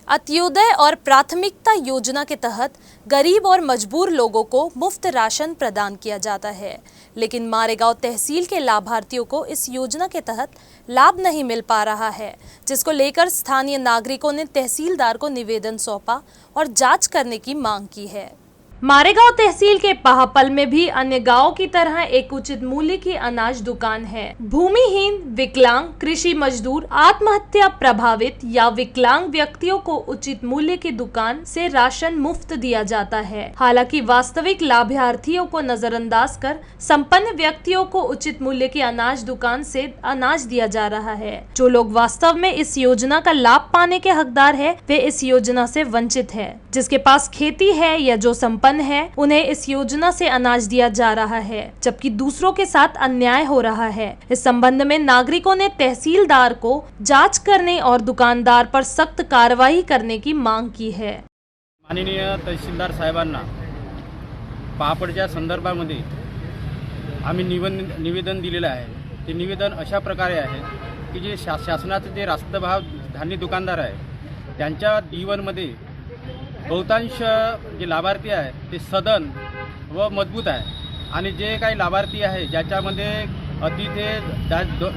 अंत्योदय और प्राथमिकता योजना के तहत गरीब और मजबूर लोगों को मुफ्त राशन प्रदान किया जाता है, लेकिन मारेगांव तहसील के लाभार्थियों को इस योजना के तहत लाभ नहीं मिल पा रहा है, जिसको लेकर स्थानीय नागरिकों ने तहसीलदार को निवेदन सौंपा और जांच करने की मांग की है। मारेगांव तहसील के पाहपल में भी अन्य गांवों की तरह एक उचित मूल्य की अनाज दुकान है। भूमिहीन, विकलांग, कृषि मजदूर, आत्महत्या प्रभावित या विकलांग व्यक्तियों को उचित मूल्य की दुकान से राशन मुफ्त दिया जाता है। हालांकि वास्तविक लाभार्थियों को नजरअंदाज कर संपन्न व्यक्तियों को उचित मूल्य की अनाज दुकान से अनाज दिया जा रहा है। जो लोग वास्तव में इस योजना का लाभ पाने के हकदार है, वे इस योजना से वंचित है। जिसके पास खेती है या जो संपन्न है, उन्हें इस योजना से अनाज दिया जा रहा है, जबकि दूसरों के साथ अन्याय हो रहा है। इस संबंध में नागरिकों ने तहसीलदार को जांच करने और दुकानदार पर सख्त कार्रवाई करने की मांग की है। माननीय तहसीलदार साहेबांना पापडच्या संदर्भामध्ये आम्ही निवेदन दिलेलं आहे। ते निवेदन अशा प्रकारे आहे की जे शासनाचे जे रास्तभाव धान्य दुकानदार आहे त्यांच्या D1मध्ये बहुतांश जे लाभार्थी आहे ते सदन व मजबूत आहे आणि जे काही लाभार्थी आहे ज्याच्यामध्ये अतिथे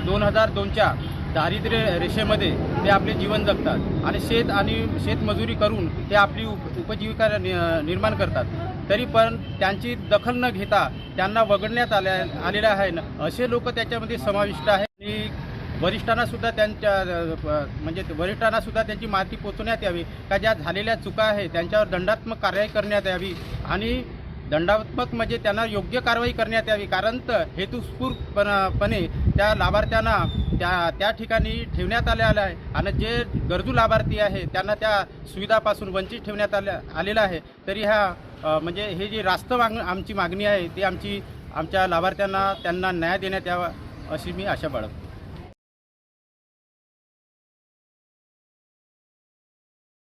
2002च्या दारिद्र्य रेषेमध्ये ते आपले जीवन जगतात आणि शेतमजुरी करून ते आपली उपजीविका निर्माण करतात, तरी पण त्यांची दखल न घेता त्यांना वगळण्यात आलेलं आहे। असे लोक त्याच्यामध्ये समाविष्ट आहेत आणि वरिष्ठांना सुद्धा त्यांची माहिती पोहोचवण्यात यावी का ज्या झालेल्या चुका आहे त्यांच्यावर दंडात्मक कारवाई करण्यात यावी आणि दंडात्मक म्हणजे त्यांना योग्य कारवाई करण्यात यावी, कारण हेतुस्फूर्तपणे त्या लाभार्थ्यांना त्या ठिकाणी ठेवण्यात आलेलं आहे आणि जे गरजू लाभार्थी आहे त्यांना त्या सुविधापासून वंचित ठेवण्यात आलेलं आहे। तरी म्हणजे हे जी रास्त आमची मागणी आहे ती आमच्या लाभार्थ्यांना त्यांना न्याय देण्यात यावा अशी मी आशा बाळगतो।